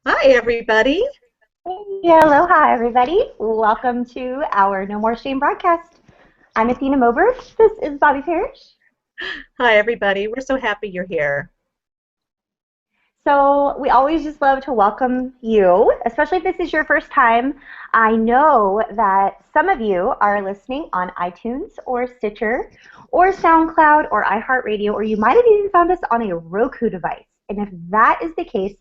Hi, everybody. Hey, aloha, everybody. Welcome to our No More Shame broadcast. I'm Athena Moberg. This is Bobby Parrish. Hi, everybody. We're so happy you're here. So, we always just love to welcome you, especially if this is your first time. I know that some of you are listening on iTunes or Stitcher or SoundCloud or iHeartRadio, or you might have even found us on a Roku device. And if that is the case,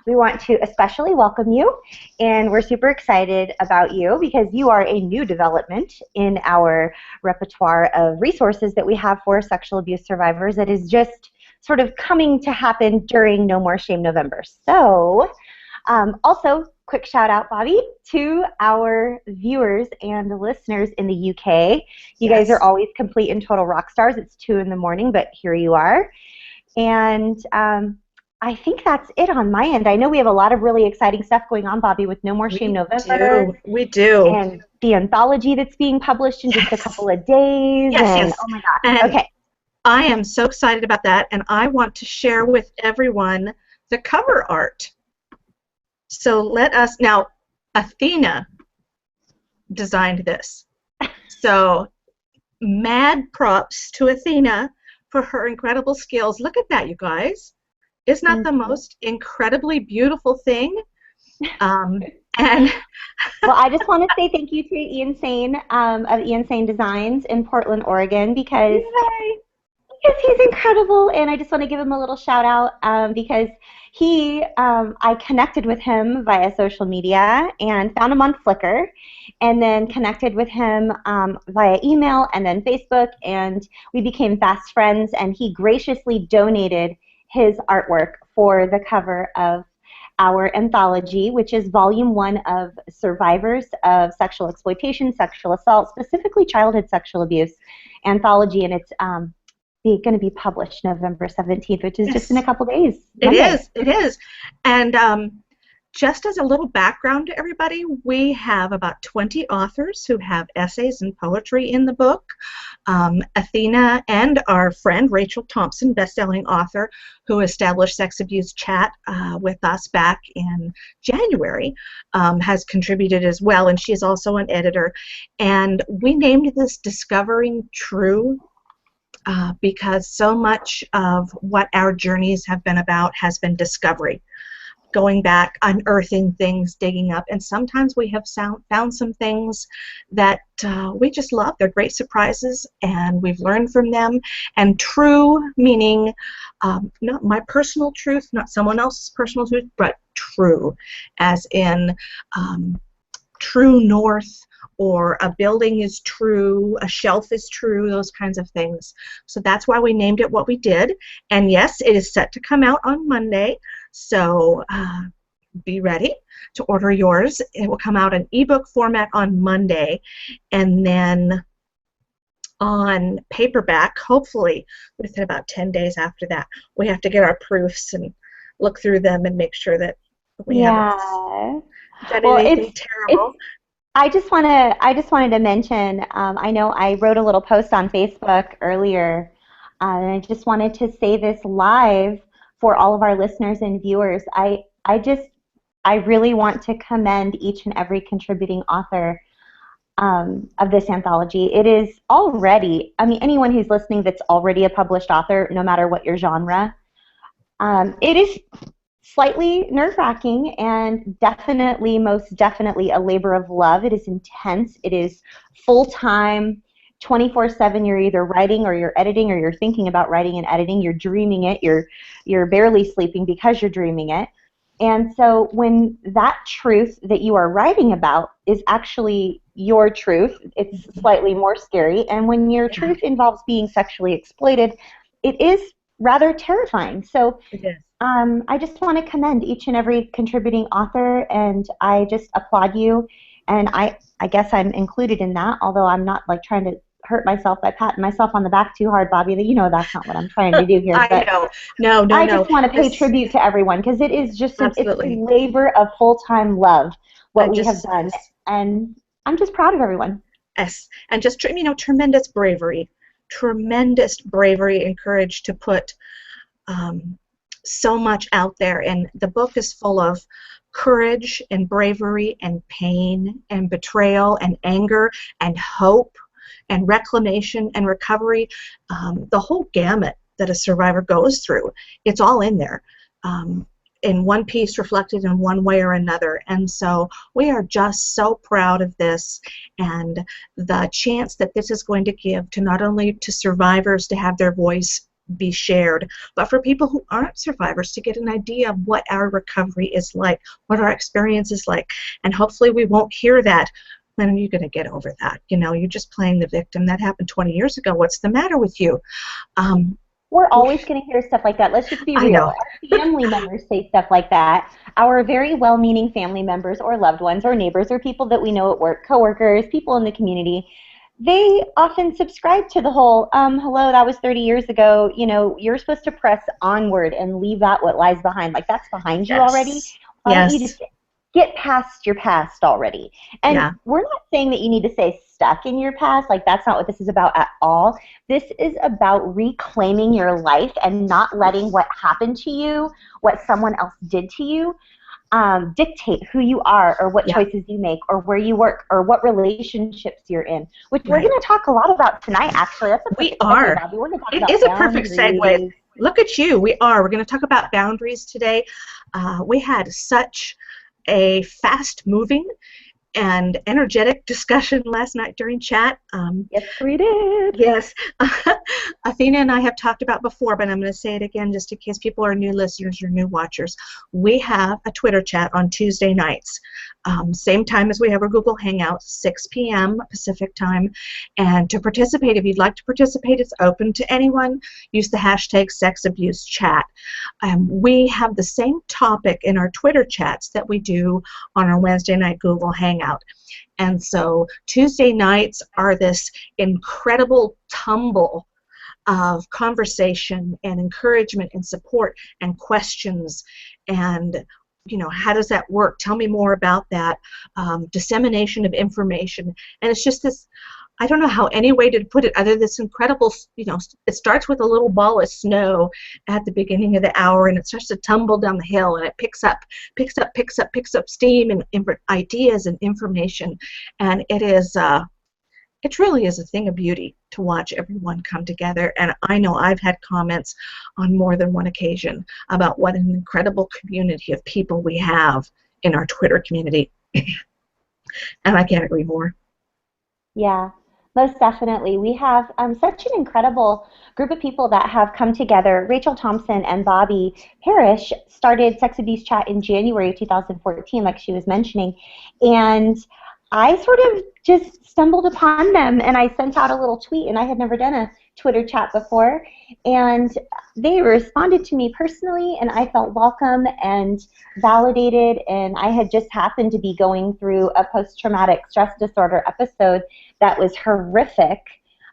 we want to especially welcome you, and we're super excited about you because you are a new development in our repertoire of resources that we have for sexual abuse survivors that is just sort of coming to happen during No More Shame November. So, also, quick shout out, Bobby, to our viewers and listeners in the UK. You guys are Yes. always complete and total rock stars. It's 2 in the morning, but here you are. And I think that's it on my end. I know we have a lot of really exciting stuff going on, Bobby, with No More Shame We November do. We do. and the anthology that's being published in just a Yes. couple of days. Yes, And yes. oh my gosh. And Okay. I am so excited about that, and I want to share with everyone the cover art. So let us now, Athena designed this. So mad props to Athena for her incredible skills. Look at that, you guys. Isn't that Thank the you. most incredibly beautiful thing? And Well, I just want to say thank you to Ian Sane of Ian Sane Designs in Portland, Oregon, yay. because he's incredible, and I just want to give him a little shout out because I connected with him via social media and found him on Flickr, and then connected with him via email and then Facebook, and we became fast friends, and he graciously donated his artwork for the cover of our anthology, which is volume 1 of survivors of sexual exploitation, sexual assault, specifically childhood sexual abuse anthology, and it's going to be published November 17th, which is just in a Yes. couple days, It Monday. is. It is. And just as a little background to everybody, we have about 20 authors who have essays and poetry in the book. Athena and our friend Rachel Thompson, best-selling author, who established Sex Abuse Chat with us back in January, has contributed as well, and she is also an editor. And we named this Discovering True because so much of what our journeys have been about has been discovery, going back, unearthing things, digging up, and sometimes we have found some things that we just love. They're great surprises, and we've learned from them. And true meaning not my personal truth, not someone else's personal truth, but true, as in true north, or a building is true, a shelf is true, those kinds of things. So that's why we named it what we did. And yes, it is set to come out on Monday, so be ready to order yours. It will come out in ebook format on Monday, and then on paperback, hopefully within about 10 days after that. We have to get our proofs and look through them and make sure that we haven't Yeah. done Well, anything it's terrible. I just wanted to mention, I know I wrote a little post on Facebook earlier, and I just wanted to say this live for all of our listeners and viewers. I really want to commend each and every contributing author of this anthology. It is already, I mean, anyone who's listening that's already a published author, no matter what your genre, it is slightly nerve-wracking and definitely, most definitely, a labor of love. It is intense. It is full-time, 24/7. You're either writing or you're editing or you're thinking about writing and editing. You're dreaming it. You're barely sleeping because you're dreaming it. And so when that truth that you are writing about is actually your truth, it's slightly more scary. And when your Yeah, truth involves being sexually exploited, it is rather terrifying. So it is. I just want to commend each and every contributing author, and I just applaud you. And I guess I'm included in that, although I'm not like trying to hurt myself by patting myself on the back too hard, Bobby. That you know that's not what I'm trying to do here. I But know. No, no, I no. just want to pay This tribute to everyone because it is just it's a absolutely. labor of full-time love I what we have just done, yes, and I'm just proud of everyone. yes, and just tremendous bravery, and courage to put um, so much out there, and the book is full of courage and bravery and pain and betrayal and anger and hope and reclamation and recovery, the whole gamut that a survivor goes through. It's all in there. In one piece, reflected in one way or another. And so we are just so proud of this, and the chance that this is going to give to not only to survivors to have their voice be shared, but for people who aren't survivors to get an idea of what our recovery is like, what our experience is like. And hopefully we won't hear that, when are you going to get over that? You know, you're just playing the victim. That happened 20 years ago. What's the matter with you? We're always going to hear stuff like that. Let's just be I real. know. Our family members say stuff like that. Our very well-meaning family members or loved ones or neighbors or people that we know at work, coworkers, people in the community, they often subscribe to the whole, hello, that was 30 years ago. You know, you're supposed to press onward and leave out what lies behind. Like, that's behind you already. Yes. Why don't you Yes. just get past your past already? And Yeah. we're not saying that you need to stay stuck in your past. Like, that's not what this is about at all. This is about reclaiming your life and not letting what happened to you, what someone else did to you, dictate who you are or what Yeah. choices you make or where you work or what relationships you're in, which we're Right. going to talk a lot about tonight, actually. That's a We perfect are. segue, Bobby. We're going to talk It about is a perfect segue. boundaries. Look at you. We are. We're going to talk about boundaries today. We had such a fast-moving and energetic discussion last night during chat. Yes, we did. Yes. Athena and I have talked about before, but I'm going to say it again just in case people are new listeners or new watchers. We have a Twitter chat on Tuesday nights, same time as we have our Google Hangout, 6 p.m. Pacific time. And to participate, if you'd like to participate, it's open to anyone. Use the hashtag #SexAbuseChat. We have the same topic in our Twitter chats that we do on our Wednesday night Google Hangout. And so Tuesday nights are this incredible tumble of conversation and encouragement and support and questions and, you know, how does that work? Tell me more about that. Dissemination of information. And it's just this, I don't know how any way to put it other than this incredible, you know, it starts with a little ball of snow at the beginning of the hour, and it starts to tumble down the hill, and it picks up steam and ideas and information. And it is, it really is a thing of beauty to watch everyone come together. And I know I've had comments on more than one occasion about what an incredible community of people we have in our Twitter community. And I can't agree more. Yeah, most definitely. We have such an incredible group of people that have come together. Rachel Thompson and Bobby Parrish started Sex Abuse Chat in January of 2014, like she was mentioning, and I sort of just stumbled upon them, and I sent out a little tweet, and I had never done a Twitter chat before, and they responded to me personally, and I felt welcome and validated, and I had just happened to be going through a post-traumatic stress disorder episode that was horrific,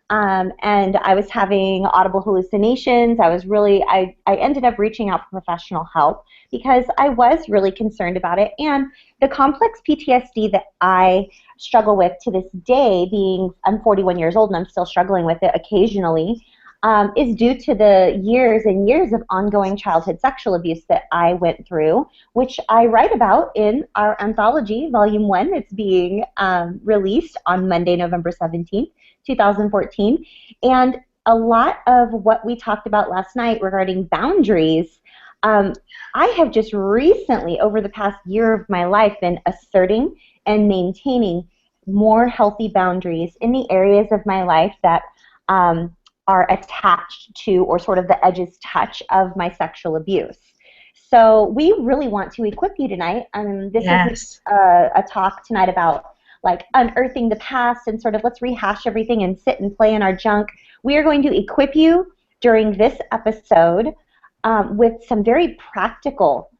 and I was having audible hallucinations. I ended up reaching out for professional help because I was really concerned about it, and the complex PTSD that I struggle with to this day, I'm 41 years old and I'm still struggling with it occasionally, is due to the years and years of ongoing childhood sexual abuse that I went through, which I write about in our anthology, Volume 1. It's being released on Monday, November 17th, 2014. And a lot of what we talked about last night regarding boundaries, I have just recently, over the past year of my life, been asserting and maintaining more healthy boundaries in the areas of my life that are attached to or sort of the edges touch of my sexual abuse. So we really want to equip you tonight. This Yes. isn't a talk tonight about like unearthing the past and sort of let's rehash everything and sit and play in our junk. We are going to equip you during this episode with some very practical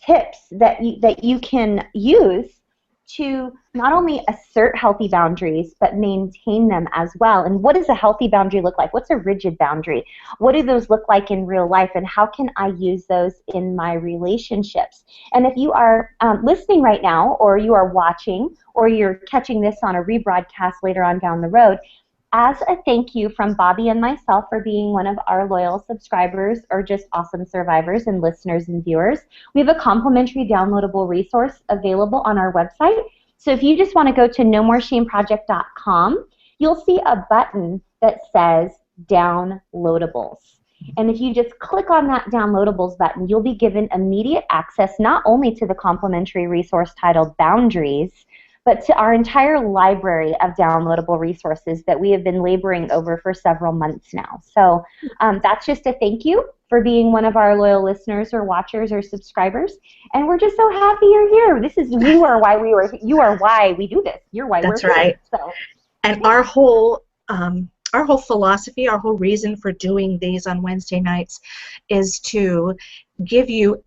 tips that you can use to not only assert healthy boundaries, but maintain them as well. And what does a healthy boundary look like? What's a rigid boundary? What do those look like in real life? And how can I use those in my relationships? And if you are listening right now, or you are watching, or you're catching this on a rebroadcast later on down the road, as a thank you from Bobby and myself for being one of our loyal subscribers or just awesome survivors and listeners and viewers, we have a complimentary downloadable resource available on our website. So if you just want to go to nomoreshameproject.com, you'll see a button that says Downloadables. And if you just click on that Downloadables button, you'll be given immediate access not only to the complimentary resource titled Boundaries, but to our entire library of downloadable resources that we have been laboring over for several months now. So that's just a thank you for being one of our loyal listeners or watchers or subscribers. And we're just so happy you're here. You are why we do this. You're why That's we're here. right. So, and yeah. our whole philosophy, our whole reason for doing these on Wednesday nights is to give you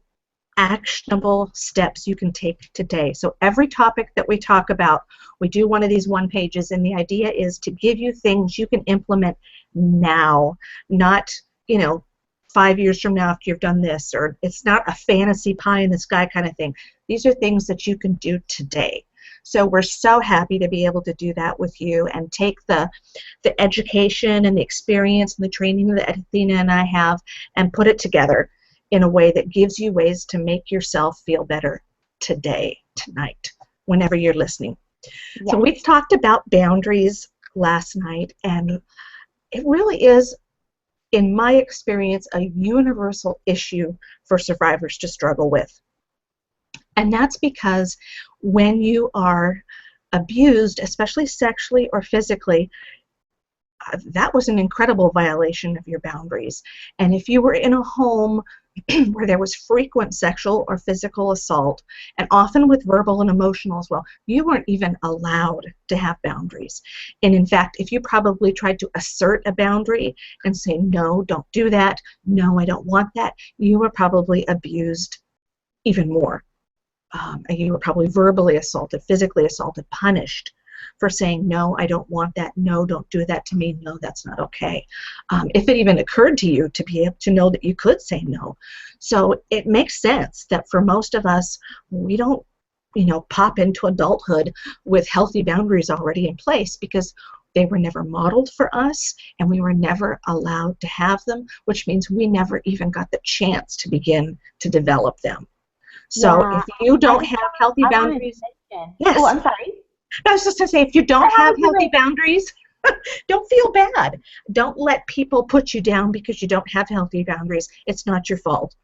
actionable steps you can take today. So every topic that we talk about, we do one of these one pages, and the idea is to give you things you can implement now, not 5 years from now after you've done this, or it's not a fantasy pie in the sky kind of thing. These are things that you can do today. So we're so happy to be able to do that with you and take the education and the experience and the training that Athena and I have and put it together in a way that gives you ways to make yourself feel better today, tonight, whenever you're listening. Yes. So we talked about boundaries last night, and it really is, in my experience, a universal issue for survivors to struggle with. And that's because when you are abused, especially sexually or physically, that was an incredible violation of your boundaries. And if you were in a home where there was frequent sexual or physical assault, and often with verbal and emotional as well, you weren't even allowed to have boundaries. And in fact, if you probably tried to assert a boundary and say, no, don't do that, no, I don't want that, you were probably abused even more. You were probably verbally assaulted, physically assaulted, punished for saying, no, I don't want that, no, don't do that to me, no, that's not okay. If it even occurred to you to be able to know that you could say no. So it makes sense that for most of us, we don't, pop into adulthood with healthy boundaries already in place because they were never modeled for us and we were never allowed to have them, which means we never even got the chance to begin to develop them. So if you don't have healthy boundaries, yes. Oh, I'm sorry. I was just going to say, if you don't have healthy boundaries, don't feel bad. Don't let people put you down because you don't have healthy boundaries. It's not your fault.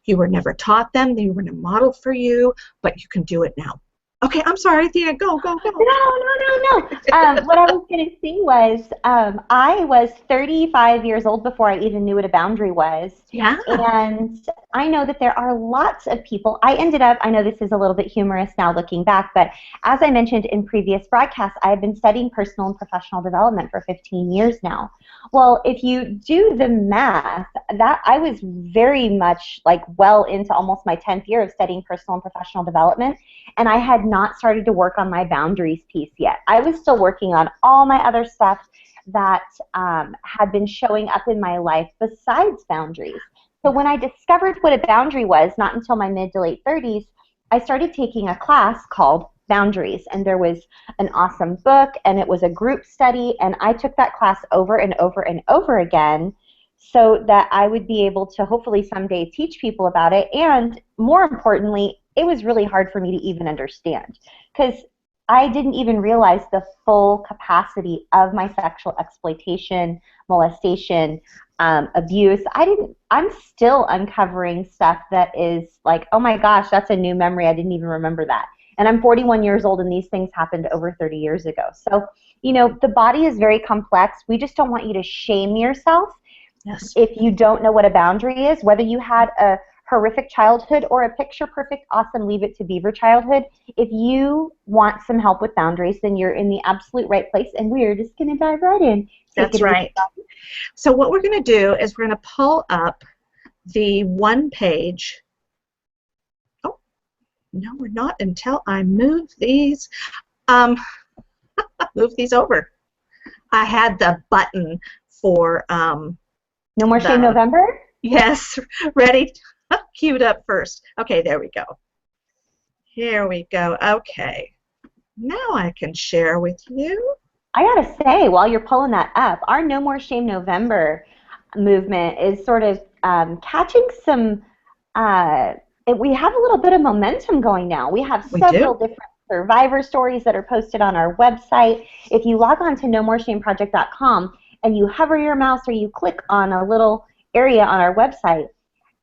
You were never taught them. They were never modeled for you, but you can do it now. Okay, I'm sorry, Thea. Go. No. What I was going to say was I was 35 years old before I even knew what a boundary was. Yeah. And I know that there are lots of people. I know this is a little bit humorous now looking back, but as I mentioned in previous broadcasts, I have been studying personal and professional development for 15 years now. Well, if you do the math, that I was very much well into almost my 10th year of studying personal and professional development, and I had not started to work on my boundaries piece yet. I was still working on all my other stuff that had been showing up in my life besides boundaries. So when I discovered what a boundary was, not until my mid to late 30s, I started taking a class called Boundaries, and there was an awesome book, and it was a group study, and I took that class over and over and over again so that I would be able to hopefully someday teach people about it, and more importantly, it was really hard for me to even understand because I didn't even realize the full capacity of my sexual exploitation, molestation, abuse. I'm still uncovering stuff that is oh my gosh, that's a new memory. I didn't even remember that. And I'm 41 years old, and these things happened over 30 years ago. So, the body is very complex. We just don't want you to shame yourself. Yes. If you don't know what a boundary is, whether you had a horrific childhood or a picture-perfect, awesome, leave it to Beaver childhood, if you want some help with boundaries, then you're in the absolute right place, and we're just going to dive right in. That's right. So what we're going to do is we're going to pull up the one page. Oh, no, we're not until I move these. Move these over. I had the button for No More Shame November? Yes, ready? Queued up first. Okay, there we go. Here we go. Okay. Now I can share with you. I gotta say, while you're pulling that up, our No More Shame November movement is sort of catching some, uh, we have a little bit of momentum going now. We have We several do. different survivor stories that are posted on our website. If you log on to nomoreshameproject.com and you hover your mouse or you click on a little area on our website,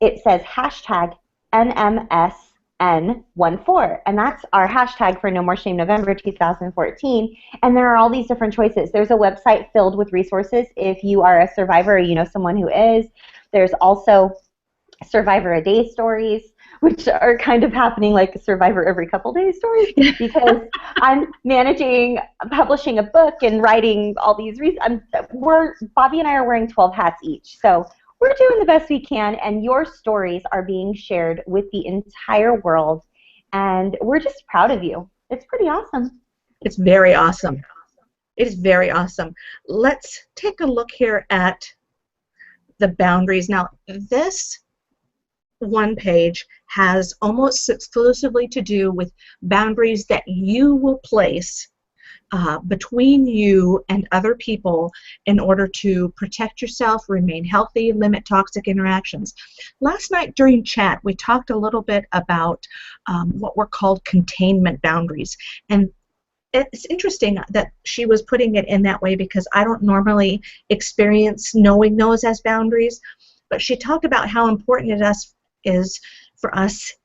it says hashtag NMSN14, and that's our hashtag for No More Shame November 2014. And there are all these different choices. There's a website filled with resources if you are a survivor or you know someone who is. There's also Survivor a Day stories, which are kind of happening like Survivor every couple days stories, because I'm managing, publishing a book and writing all these Bobby and I are wearing 12 hats each. So we're doing the best we can, and your stories are being shared with the entire world, and we're just proud of you. It's pretty awesome. It's very awesome. It is very awesome. Let's take a look here at the boundaries. Now, this one page has almost exclusively to do with boundaries that you will place between you and other people in order to protect yourself, remain healthy, limit toxic interactions. Last night during chat, we talked a little bit about what were called containment boundaries. And it's interesting that she was putting it in that way because I don't normally experience knowing those as boundaries. But she talked about how important it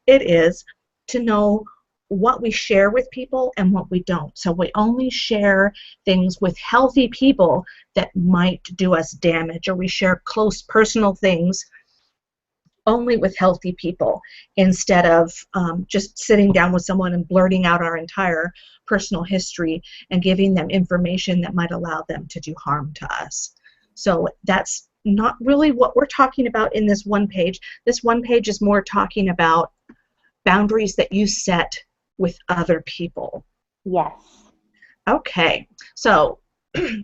is to know what we share with people and what we don't. So we only share things with healthy people that might do us damage, or we share close personal things only with healthy people instead of just sitting down with someone and blurting out our entire personal history and giving them information that might allow them to do harm to us. So that's not really what we're talking about in this one page. This one page is more talking about boundaries that you set with other people. Yes. Okay, so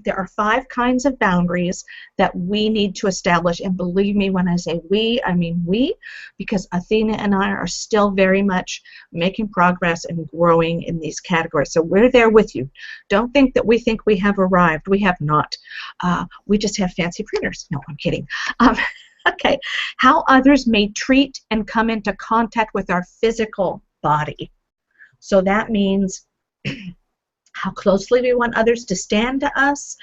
there are 5 kinds of boundaries that we need to establish, and believe me when I say we, I mean we, because Athena and I are still very much making progress and growing in these categories. So we're there with you. Don't think that we think we have arrived. We have not. We just have fancy printers. No, I'm kidding. Okay, how others may treat and come into contact with our physical body. So that means how closely we want others to stand to us,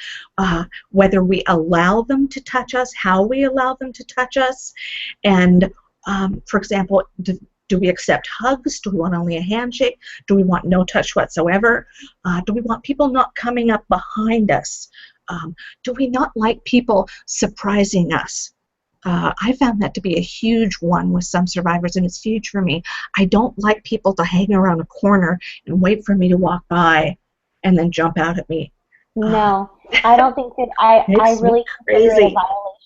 whether we allow them to touch us, how we allow them to touch us, and for example, do we accept hugs? Do we want only a handshake? Do we want no touch whatsoever? Do we want people not coming up behind us? Do we not like people surprising us? I found that to be a huge one with some survivors, and it's huge for me. I don't like people to hang around a corner and wait for me to walk by and then jump out at me. No, I don't think that I Makes me really consider it a crazy.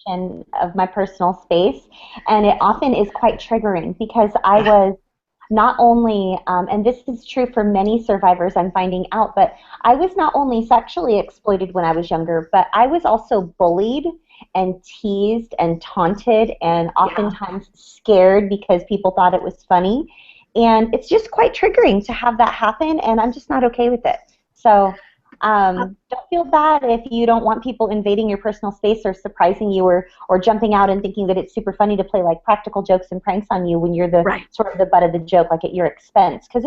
violation of my personal space, and it often is quite triggering because I was not only, and this is true for many survivors I'm finding out, but I was not only sexually exploited when I was younger, but I was also bullied and teased and taunted and Yeah, oftentimes scared because people thought it was funny. And it's just quite triggering to have that happen, and I'm just not okay with it. So don't feel bad if you don't want people invading your personal space or surprising you or jumping out and thinking that it's super funny to play like practical jokes and pranks on you when you're the right. sort of the butt of the joke, like at your expense, because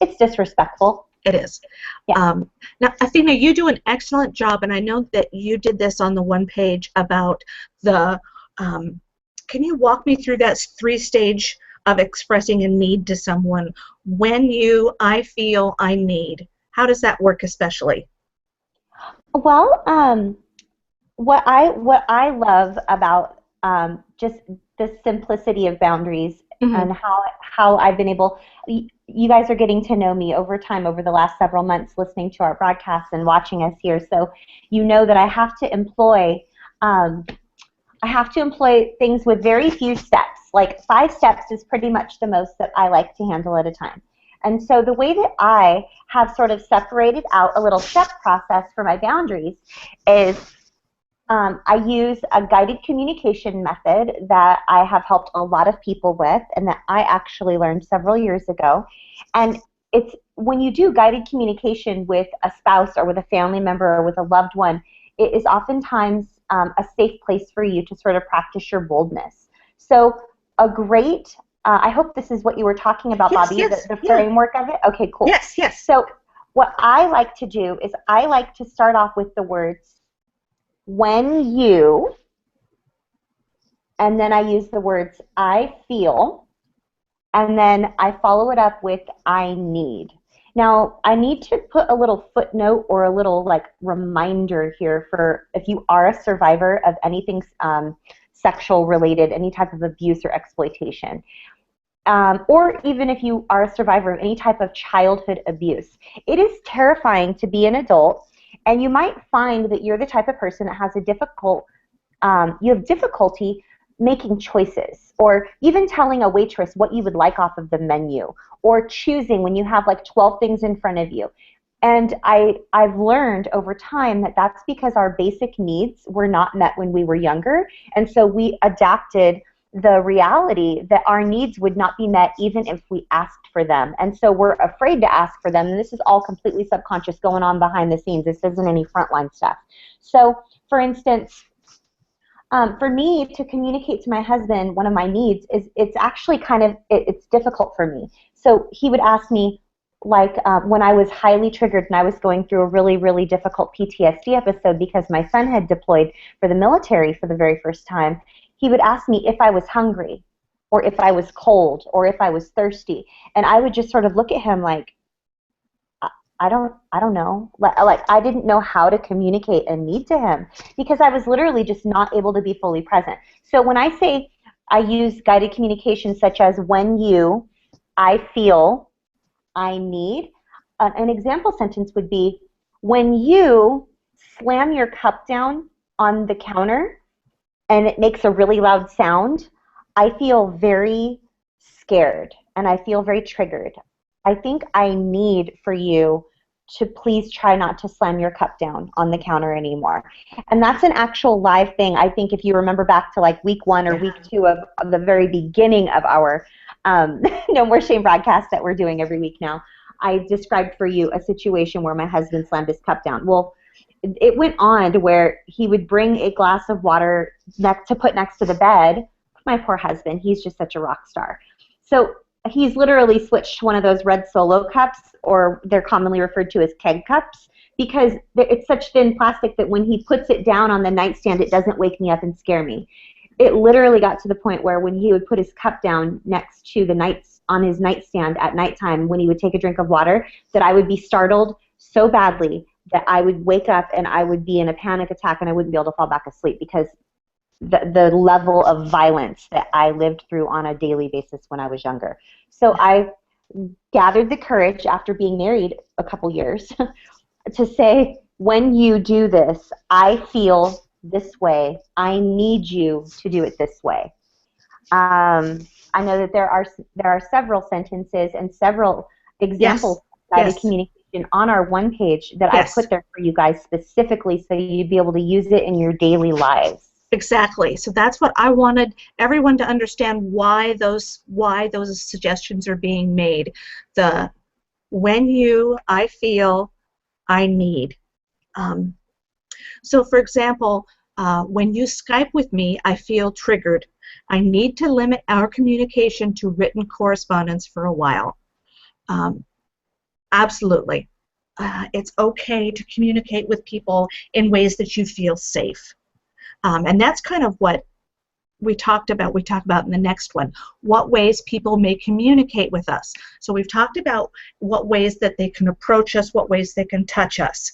it's disrespectful. It is. Yeah. Now, Athena, you do an excellent job, and I know that you did this on the one page about the, can you walk me through that 3-stage of expressing a need to someone? I feel, I need. How does that work especially? Well, what I love about just the simplicity of boundaries Mm-hmm. and how I've been able. You guys are getting to know me over time, over the last several months, listening to our broadcasts and watching us here. So you know that um, I have to employ things with very few steps. Like 5 steps is pretty much the most that I like to handle at a time. And so the way that I have sort of separated out a little step process for my boundaries is I use a guided communication method that I have helped a lot of people with and that I actually learned several years ago. And it's when you do guided communication with a spouse or with a family member or with a loved one, it is oftentimes a safe place for you to sort of practice your boldness. So a great, I hope this is what you were talking about, Yes, Bobby, yes, the yeah. framework of it. Okay, cool. Yes, yes. So what I like to do is I like to start off with the words, when you, and then I use the words, I feel, and then I follow it up with I need. Now, I need to put a little footnote or a little like reminder here for if you are a survivor of anything sexual related, any type of abuse or exploitation, or even if you are a survivor of any type of childhood abuse. It is terrifying to be an adult, and you might find that you're the type of person that has you have difficulty making choices, or even telling a waitress what you would like off of the menu, or choosing when you have like 12 things in front of you. And I've learned over time that that's because our basic needs were not met when we were younger, and so we adapted the reality that our needs would not be met even if we asked for them. And so we're afraid to ask for them, and this is all completely subconscious going on behind the scenes. This isn't any frontline stuff. So, for instance, for me to communicate to my husband one of my needs is it's actually it's difficult for me. So he would ask me, like when I was highly triggered and I was going through a really, really difficult PTSD episode because my son had deployed for the military for the very first time, he would ask me if I was hungry or if I was cold or if I was thirsty. And I would just sort of look at him like, I don't know. Like I didn't know how to communicate a need to him because I was literally just not able to be fully present. So when I say I use guided communication such as when you, I feel, I need, an example sentence would be when you slam your cup down on the counter and it makes a really loud sound, I feel very scared and I feel very triggered. I think I need for you to please try not to slam your cup down on the counter anymore. And that's an actual live thing. I think if you remember back to like week 1 or week 2 of the very beginning of our No More Shame broadcast that we're doing every week now, I described for you a situation where my husband slammed his cup down. Well, it went on to where he would bring a glass of water to put next to the bed. My poor husband, he's just such a rock star. So he's literally switched one of those red Solo cups, or they're commonly referred to as keg cups, because it's such thin plastic that when he puts it down on the nightstand, it doesn't wake me up and scare me. It literally got to the point where when he would put his cup down next to on his nightstand at nighttime when he would take a drink of water, that I would be startled so badly that I would wake up and I would be in a panic attack and I wouldn't be able to fall back asleep because the level of violence that I lived through on a daily basis when I was younger. So I gathered the courage after being married a couple years to say, when you do this, I feel this way. I need you to do it this way. I know that there are several sentences and several examples of guided communication on our one page that I put there for you guys specifically so you'd be able to use it in your daily lives. Exactly. So that's what I wanted everyone to understand, why those suggestions are being made. The when you, I feel, I need. So for example, when you Skype with me, I feel triggered. I need to limit our communication to written correspondence for a while. Absolutely. It's okay to communicate with people in ways that you feel safe. And that's kind of what we talk about in the next one, what ways people may communicate with us. So we've talked about what ways that they can approach us, what ways they can touch us.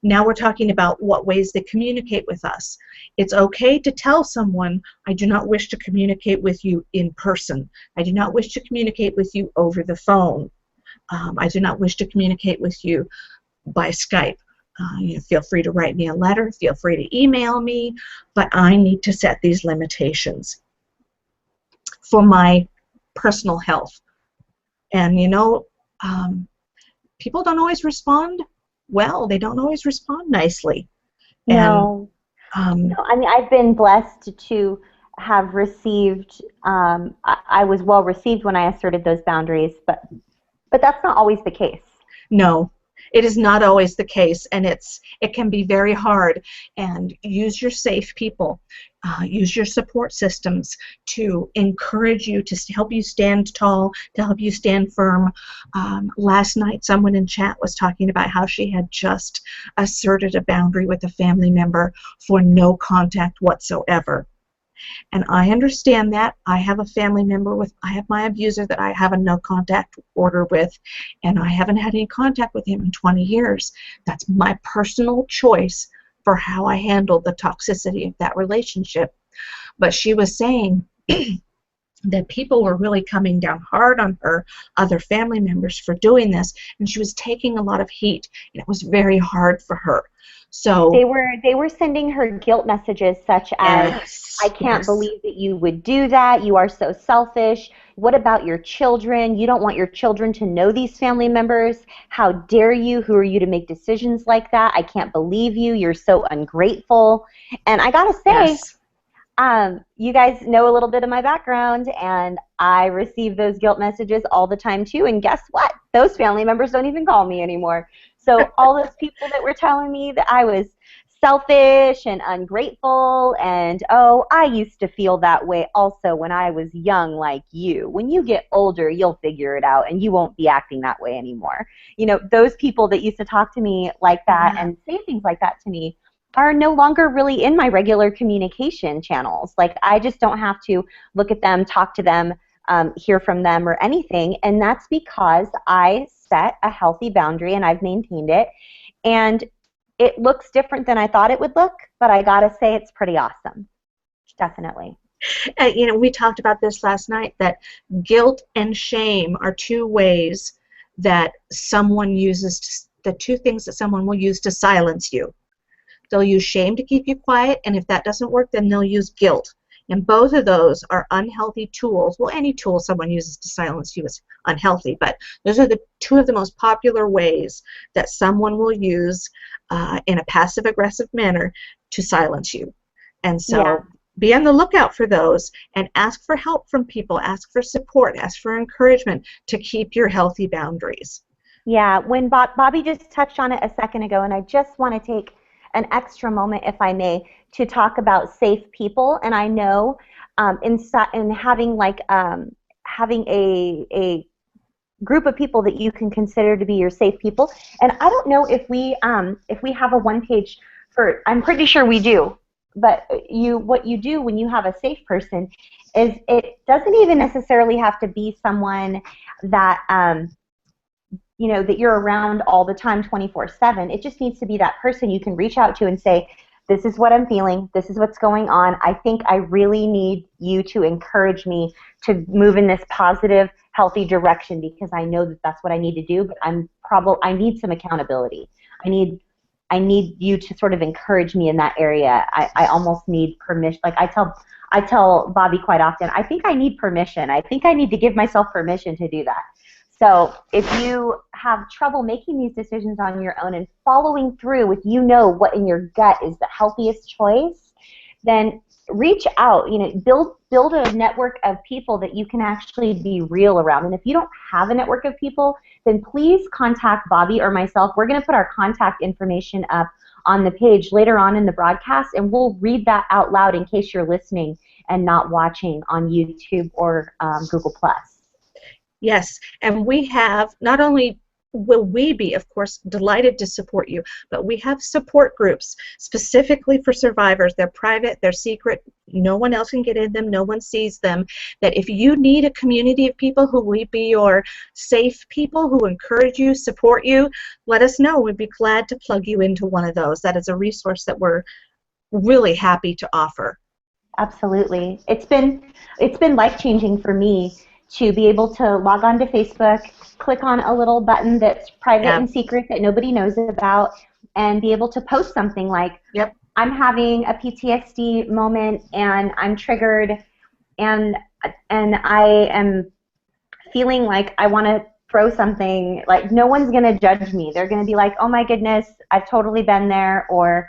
Now we're talking about what ways they communicate with us. It's okay to tell someone, I do not wish to communicate with you in person. I do not wish to communicate with you over the phone. I do not wish to communicate with you by Skype. Feel free to write me a letter, feel free to email me, but I need to set these limitations for my personal health. And people don't always respond well. They don't always respond nicely. No. No, I mean, I've been blessed to have received, I was well received when I asserted those boundaries, but But that's not always the case. No, it is not always the case, and it can be very hard. And use your safe people, use your support systems to encourage you, to help you stand tall, to help you stand firm. Last night, someone in chat was talking about how she had just asserted a boundary with a family member for no contact whatsoever. And I understand that. I have a family member I have my abuser that I have a no contact order with, and I haven't had any contact with him in 20 years. That's my personal choice for how I handle the toxicity of that relationship. But she was saying that people were really coming down hard on her, other family members, for doing this, and she was taking a lot of heat, and it was very hard for her. So they were sending her guilt messages such as, yes, I can't yes. believe that you would do that. You are so selfish. What about your children? You don't want your children to know these family members. How dare you? Who are you to make decisions like that? I can't believe you. You're so ungrateful. And I gotta say, Yes. You guys know a little bit of my background, and I receive those guilt messages all the time too. And guess what? Those family members don't even call me anymore. So all those people that were telling me that I was selfish and ungrateful, and oh, I used to feel that way also when I was young like you. When you get older, you'll figure it out and you won't be acting that way anymore. You know, those people that used to talk to me like that and say things like that to me are no longer really in my regular communication channels. Like, I just don't have to look at them, talk to them, hear from them or anything. And that's because I set a healthy boundary and I've maintained it. And it looks different than I thought it would look, but I gotta say it's pretty awesome. Definitely. You know, we talked about this last night, that guilt and shame are two ways that someone uses, the two things that someone will use to silence you. They'll use shame to keep you quiet, and if that doesn't work, then they'll use guilt. And both of those are unhealthy tools. Well, any tool someone uses to silence you is unhealthy, but those are the two of the most popular ways that someone will use in a passive-aggressive manner to silence you. And so be on the lookout for those, and ask for help from people, ask for support, ask for encouragement to keep your healthy boundaries. Yeah, when Bobby just touched on it a second ago, and I just want to take an extra moment, if I may, to talk about safe people. And I know in having like having a group of people that you can consider to be your safe people. And I don't know if we have a one page for. I'm pretty sure we do. But what you do when you have a safe person is, it doesn't even necessarily have to be someone that you know, that you're around all the time 24/7. It just needs to be that person you can reach out to and say, this is what I'm feeling, this is what's going on. I think I really need you to encourage me to move in this positive, healthy direction, because I know that that's what I need to do, but I need some accountability. I need you to sort of encourage me in that area. I almost need permission. Like I tell Bobby quite often, I think I need permission. I think I need to give myself permission to do that. So if you have trouble making these decisions on your own and following through with, you know, what in your gut is the healthiest choice, then reach out. You know, build a network of people that you can actually be real around. And if you don't have a network of people, then please contact Bobby or myself. We're going to put our contact information up on the page later on in the broadcast, and we'll read that out loud in case you're listening and not watching on YouTube or Google+. Yes, and we have, not only will we be, of course, delighted to support you, but we have support groups specifically for survivors. They're private, they're secret, no one else can get in them, no one sees them. That if you need a community of people who will be your safe people, who encourage you, support you, let us know. We'd be glad to plug you into one of those. That is a resource that we're really happy to offer. Absolutely. It's been life-changing for me to be able to log on to Facebook, click on a little button that's private and secret that nobody knows about, and be able to post something like, I'm having a PTSD moment and I'm triggered and I am feeling like I want to throw something. Like, no one's going to judge me. They're going to be like, oh my goodness, I've totally been there, or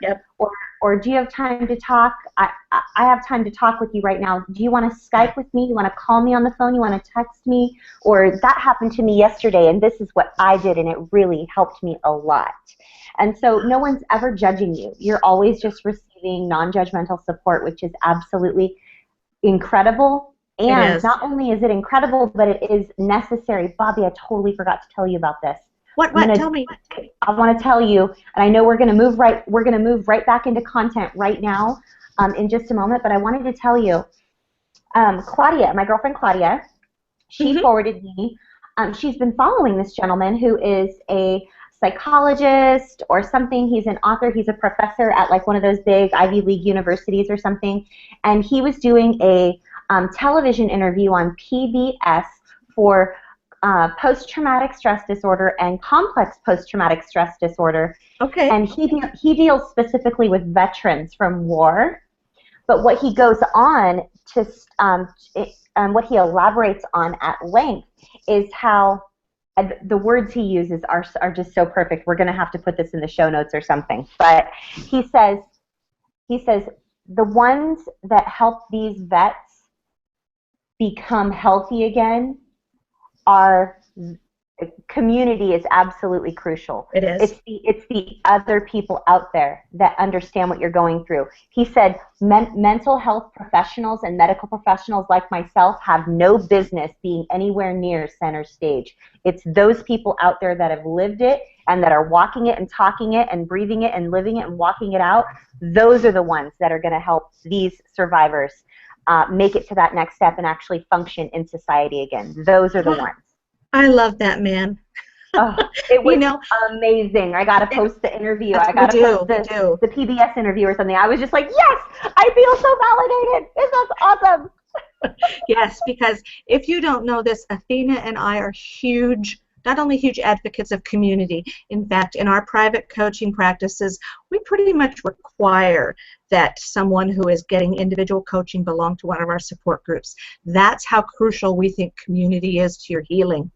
Or do you have time to talk? I have time to talk with you right now. Do you want to Skype with me? You want to call me on the phone? You want to text me? Or that happened to me yesterday, and this is what I did, and it really helped me a lot. And so no one's ever judging you. You're always just receiving non-judgmental support, which is absolutely incredible. It And is. not only is it incredible, but it is necessary. Bobby, I totally forgot to tell you about this. What? Tell me. I want to tell you, and I know we're going to move right back into content right now in just a moment, but I wanted to tell you, Claudia, my girlfriend Claudia, she forwarded me, she's been following this gentleman who is a psychologist or something. He's an author. He's a professor at like one of those big Ivy League universities or something, and he was doing a television interview on PBS for post-traumatic stress disorder and complex post-traumatic stress disorder. Okay. And he deals specifically with veterans from war. But what he goes on to, what he elaborates on at length is how the words he uses are just so perfect. We're going to have to put this in the show notes or something. But he says the ones that help these vets become healthy again are community is absolutely crucial. It is. It's the other people out there that understand what you're going through. He said mental health professionals and medical professionals like myself have no business being anywhere near center stage. It's those people out there that have lived it and that are walking it and talking it and breathing it and living it and walking it out. Those are the ones that are going to help these survivors make it to that next step and actually function in society again. Those are the ones. I love that man. Oh, it was amazing. I got to post the interview. I got to post the PBS interview or something. I was just like, yes, I feel so validated. This is awesome. Yes, because if you don't know this, Athena and I are huge, not only huge advocates of community. In fact, in our private coaching practices, we pretty much require that someone who is getting individual coaching belong to one of our support groups. That's how crucial we think community is to your healing.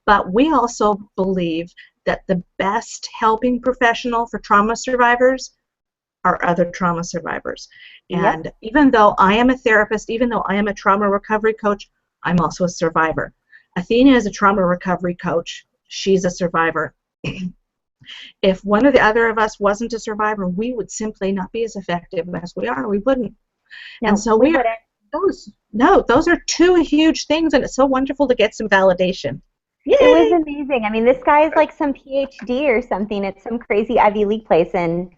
But we also believe that the best helping professional for trauma survivors are other trauma survivors. And even though I am a therapist, even though I am a trauma recovery coach, I'm also a survivor. Athena is a trauma recovery coach. She's a survivor. If one or the other of us wasn't a survivor, we would simply not be as effective as we are. We wouldn't. No, and so we are those are two huge things, and it's so wonderful to get some validation. Yay! It was amazing. I mean, this guy is like some PhD or something at some crazy Ivy League place. And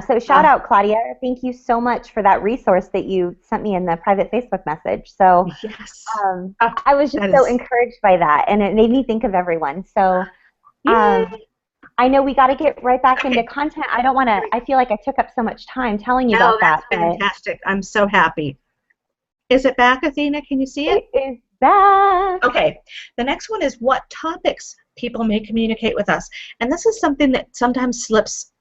so shout out, Claudia. Thank you so much for that resource that you sent me in the private Facebook message. So yes. I was just so encouraged by that, and it made me think of everyone. So I know we got to get right back into content. I don't want to, I feel like I took up so much time telling you about that. That's fantastic. I'm so happy. Is it back, Athena? Can you see it? It is back. Okay. The next one is what topics people may communicate with us. And this is something that sometimes slips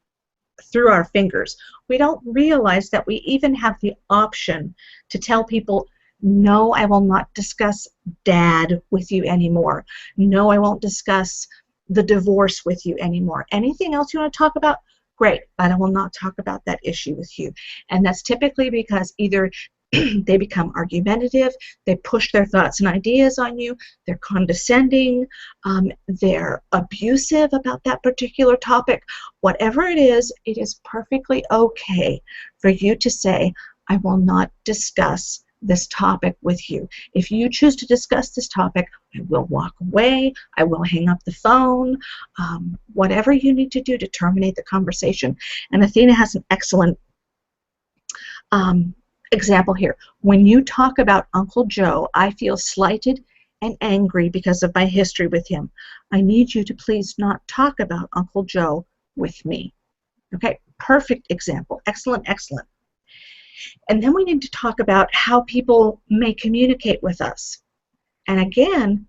through our fingers. We don't realize that we even have the option to tell people, no, I will not discuss dad with you anymore. No, I won't discuss the divorce with you anymore. Anything else you want to talk about? Great, but I will not talk about that issue with you. And that's typically because either they become argumentative, they push their thoughts and ideas on you, they're condescending, they're abusive about that particular topic. Whatever it is perfectly okay for you to say, I will not discuss this topic with you. If you choose to discuss this topic, I will walk away, I will hang up the phone, whatever you need to do to terminate the conversation. And Athena has an excellent example here. When you talk about Uncle Joe, I feel slighted and angry because of my history with him. I need you to please not talk about Uncle Joe with me. Okay, perfect example. Excellent, excellent. And then we need to talk about how people may communicate with us. And again,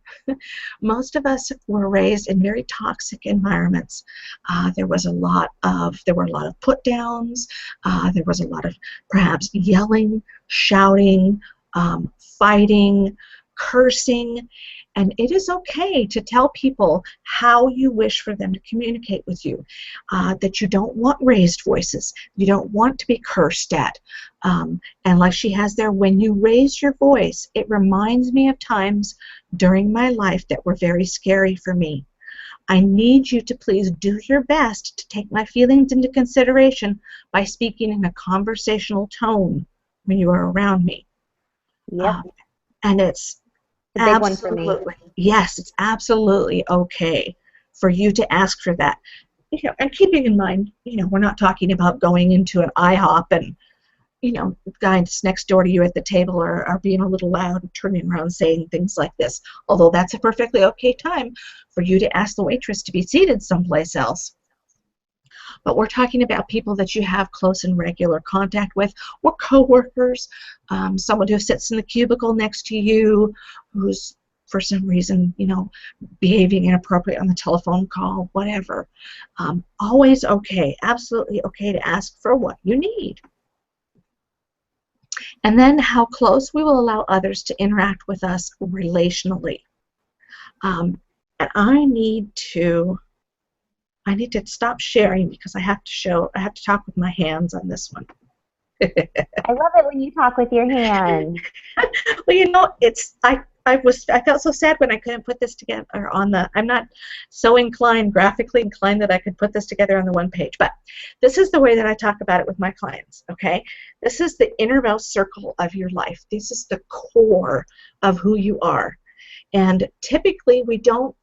most of us were raised in very toxic environments. There were a lot of put downs. There was a lot of perhaps yelling, shouting, fighting, cursing. And it is okay to tell people how you wish for them to communicate with you, that you don't want raised voices, you don't want to be cursed at. And like she has there, when you raise your voice, it reminds me of times during my life that were very scary for me. I need you to please do your best to take my feelings into consideration by speaking in a conversational tone when you are around me. Yep. And it's A big one for me. absolutely, yes, it's absolutely okay for you to ask for that. And keeping in mind, we're not talking about going into an IHOP and, the guy that's next door to you at the table are being a little loud and turning around saying things like this. Although that's a perfectly okay time for you to ask the waitress to be seated someplace else. But we're talking about people that you have close and regular contact with, or coworkers, someone who sits in the cubicle next to you, who's for some reason, behaving inappropriate on the telephone call, whatever. Always okay, absolutely okay to ask for what you need. And then how close we will allow others to interact with us relationally. And I need to stop sharing because I have to talk with my hands on this one. I love it when you talk with your hands. Well, I felt so sad when I couldn't put this together I'm not so graphically inclined that I could put this together on the one page, but this is the way that I talk about it with my clients, okay? This is the innermost circle of your life. This is the core of who you are. And typically we don't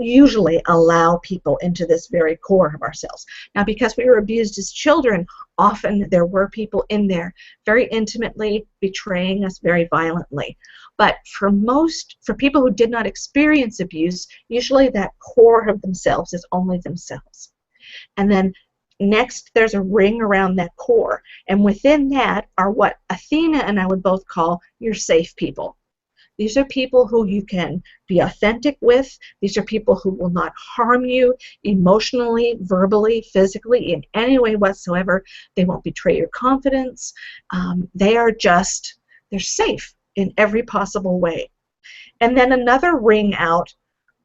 usually allow people into this very core of ourselves. Now, because we were abused as children, often there were people in there very intimately betraying us very violently. But for people who did not experience abuse, usually that core of themselves is only themselves. And then next, there's a ring around that core. And within that are what Athena and I would both call your safe people. These are people who you can be authentic with. These are people who will not harm you emotionally, verbally, physically, in any way whatsoever. They won't betray your confidence. They're safe in every possible way. And then another ring out,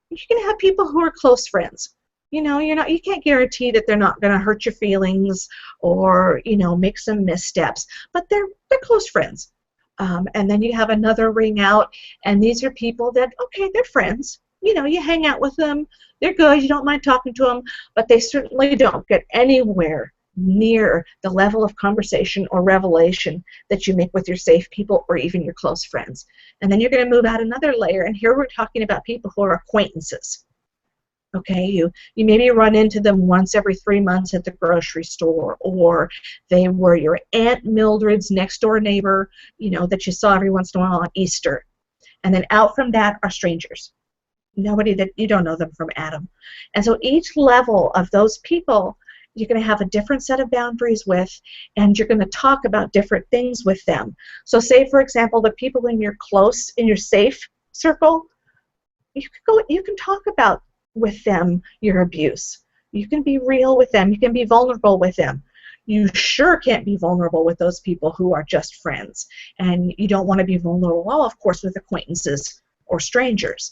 you can have people who are close friends. You can't guarantee that they're not going to hurt your feelings or, make some missteps, but they're close friends. And then you have another ring out, and these are people that, okay, they're friends. You hang out with them. They're good. You don't mind talking to them, but they certainly don't get anywhere near the level of conversation or revelation that you make with your safe people or even your close friends. And then you're going to move out another layer, and here we're talking about people who are acquaintances. Okay, you maybe run into them once every 3 months at the grocery store, or they were your Aunt Mildred's next door neighbor, that you saw every once in a while on Easter. And then out from that are strangers. Nobody that you don't know them from Adam. And so each level of those people, you're going to have a different set of boundaries with, and you're going to talk about different things with them. So say, for example, the people in your safe circle, you can talk about with them your abuse. You can be real with them. You can be vulnerable with them. You sure can't be vulnerable with those people who are just friends. And you don't want to be vulnerable, well, of course, with acquaintances or strangers.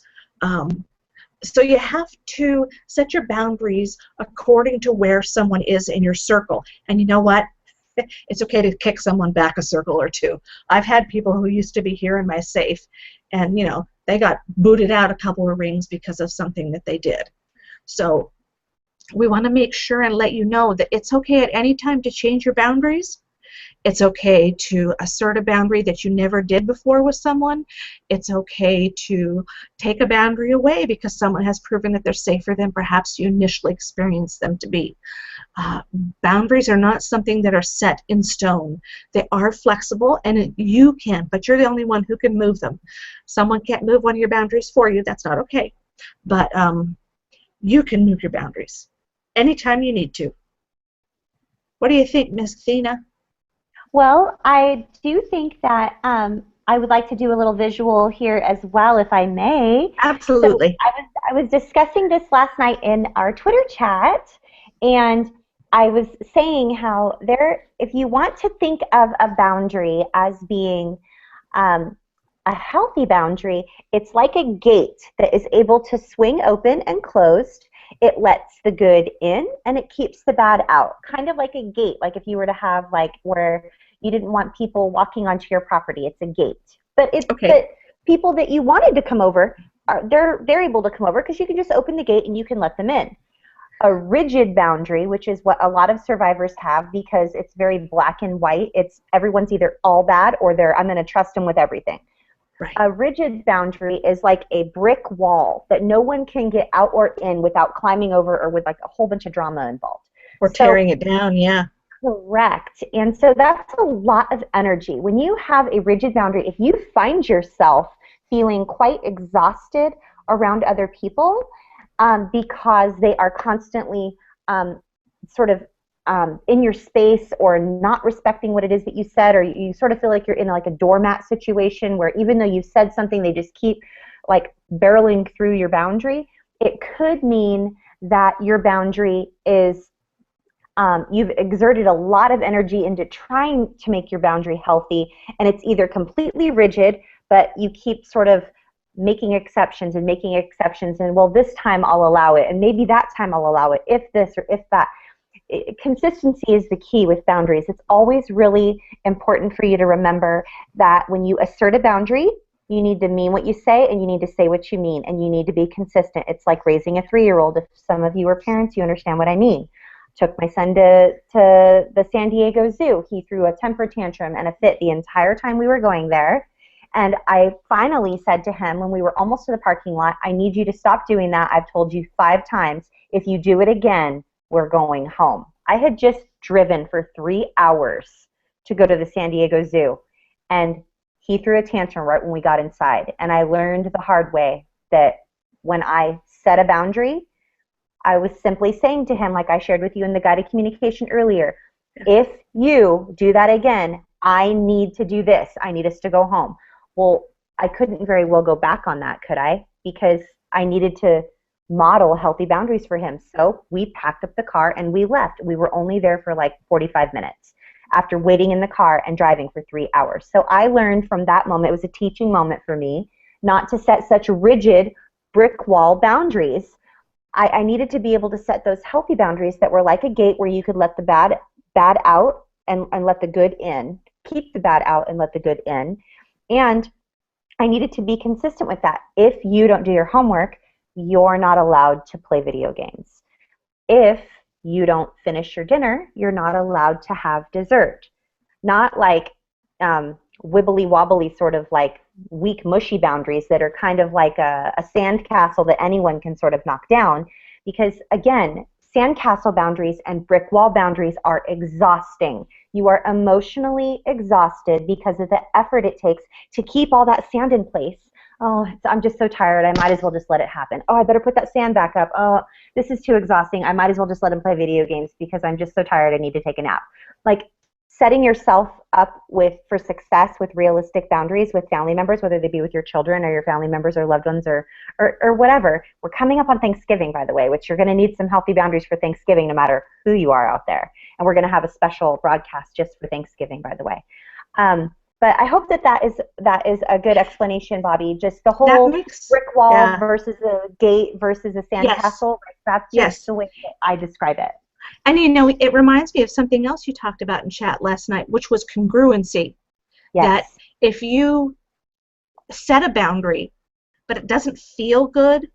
So you have to set your boundaries according to where someone is in your circle. And you know what? It's okay to kick someone back a circle or two. I've had people who used to be here in my safe, and they got booted out a couple of rings because of something that they did. So we want to make sure and let you know that it's okay at any time to change your boundaries. It's okay to assert a boundary that you never did before with someone. It's okay to take a boundary away because someone has proven that they're safer than perhaps you initially experienced them to be. Boundaries are not something that are set in stone. They are flexible, and you can, but you're the only one who can move them. Someone can't move one of your boundaries for you. That's not okay. But you can move your boundaries anytime you need to. What do you think, Miss Athena? Well, I do think that I would like to do a little visual here as well, if I may. Absolutely. So I was discussing this last night in our Twitter chat, and I was saying how if you want to think of a boundary as being a A healthy boundary, it's like a gate that is able to swing open and closed. It lets the good in and it keeps the bad out. Kind of like a gate, like if you were to have like where you didn't want people walking onto your property, it's a gate. Okay. But people that you wanted to come over, they're able to come over because you can just open the gate and you can let them in. A rigid boundary, which is what a lot of survivors have because it's very black and white. It's everyone's either all bad or I'm going to trust them with everything. Right. A rigid boundary is like a brick wall that no one can get out or in without climbing over or with like a whole bunch of drama involved. Or tearing it down, yeah. Correct. And so that's a lot of energy. When you have a rigid boundary, if you find yourself feeling quite exhausted around other people because they are constantly sort of in your space or not respecting what it is that you said, or you sort of feel like you're in like a doormat situation where even though you've said something, they just keep like barreling through your boundary, it could mean that your boundary is you've exerted a lot of energy into trying to make your boundary healthy, and it's either completely rigid, but you keep sort of making exceptions and well, this time I'll allow it, and maybe that time I'll allow it, if this or if that. Consistency is the key with boundaries. It's always really important for you to remember that when you assert a boundary, you need to mean what you say and you need to say what you mean, and you need to be consistent. It's like raising a 3-year-old. If some of you are parents, you understand what I mean. Took my son to the San Diego Zoo. He threw a temper tantrum and a fit the entire time we were going there. And I finally said to him when we were almost to the parking lot, I need you to stop doing that. I've told you 5 times. If you do it again, we're going home. I had just driven for 3 hours to go to the San Diego Zoo. And he threw a tantrum right when we got inside. And I learned the hard way that when I set a boundary, I was simply saying to him, like I shared with you in the guided communication earlier, if you do that again, I need to do this. I need us to go home. Well, I couldn't very well go back on that, could I? Because I needed to model healthy boundaries for him. So we packed up the car and we left. We were only there for like 45 minutes after waiting in the car and driving for 3 hours. So I learned from that moment, it was a teaching moment for me, not to set such rigid brick wall boundaries. I needed to be able to set those healthy boundaries that were like a gate where you could let the bad out and let the good in, keep the bad out and let the good in. And I needed to be consistent with that. If you don't do your homework, you're not allowed to play video games. If you don't finish your dinner, you're not allowed to have dessert. Not like wibbly wobbly sort of like weak mushy boundaries that are kind of like a sandcastle that anyone can sort of knock down, because again, sandcastle boundaries and brick wall boundaries are exhausting. You are emotionally exhausted because of the effort it takes to keep all that sand in place. Oh, I'm just so tired, I might as well just let it happen. Oh, I better put that sand back up. Oh, this is too exhausting, I might as well just let him play video games because I'm just so tired, I need to take a nap. Like, setting yourself up for success with realistic boundaries with family members, whether they be with your children or your family members or loved ones or whatever. We're coming up on Thanksgiving, by the way, which you're going to need some healthy boundaries for Thanksgiving no matter who you are out there. And we're going to have a special broadcast just for Thanksgiving, by the way. But I hope that is a good explanation, Bobby. Just the whole brick wall versus a gate versus a sandcastle. Like, that's just the way that I describe it. And, you know, it reminds me of something else you talked about in chat last night, which was congruency. Yes. That if you set a boundary, but it doesn't feel good,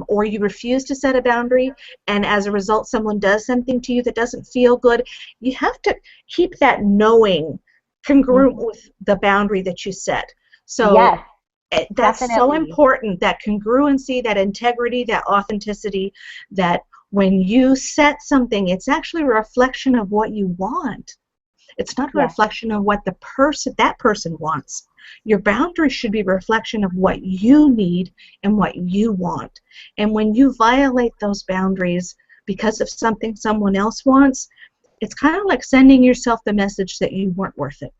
or you refuse to set a boundary, and as a result someone does something to you that doesn't feel good, you have to keep that knowing congruent with the boundary that you set. So that's definitely so important, that congruency, that integrity, that authenticity, that when you set something, it's actually a reflection of what you want. It's not a reflection of what that person wants. Your boundary should be a reflection of what you need and what you want. And when you violate those boundaries because of something someone else wants, it's kind of like sending yourself the message that you weren't worth it.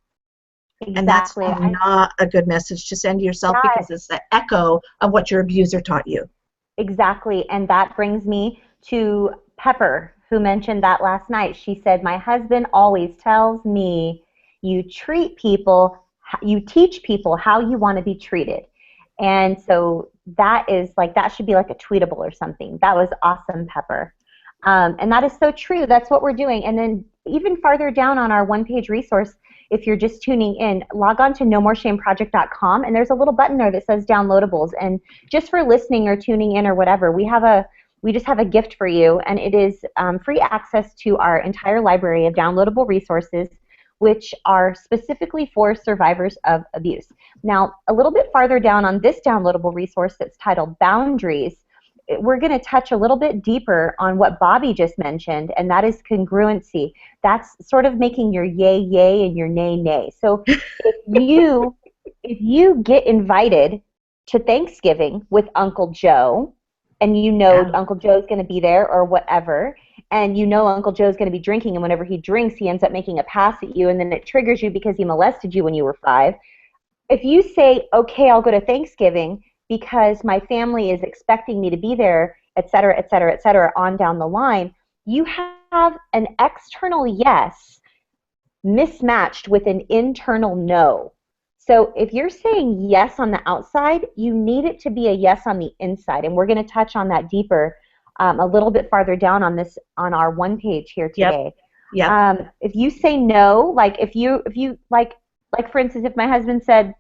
Exactly. And that's not a good message to send to yourself, because it's the echo of what your abuser taught you. Exactly. And that brings me to Pepper, who mentioned that last night. She said, my husband always tells me you treat people you teach people how you want to be treated. And so that is like, that should be like a tweetable or something. That was awesome, Pepper. And that is so true. That's what we're doing. And then even farther down on our one-page resource, if you're just tuning in, log on to nomoreshameproject.com, and there's a little button there that says downloadables. And just for listening or tuning in or whatever, we just have a gift for you, and it is free access to our entire library of downloadable resources, which are specifically for survivors of abuse. Now, a little bit farther down on this downloadable resource that's titled Boundaries, we're going to touch a little bit deeper on what Bobby just mentioned, and that is congruency. That's sort of making your yay yay and your nay nay. So if you get invited to Thanksgiving with Uncle Joe, and you know Uncle Joe's going to be there or whatever, and you know Uncle Joe's going to be drinking, and whenever he drinks, he ends up making a pass at you, and then it triggers you because he molested you when you were 5. If you say, okay, I'll go to Thanksgiving because my family is expecting me to be there, et cetera, et cetera, et cetera, on down the line, you have an external yes mismatched with an internal no. So if you're saying yes on the outside, you need it to be a yes on the inside, and we're going to touch on that deeper a little bit farther down on our one page here today. Yep. If you say no, like if you like for instance, if my husband said,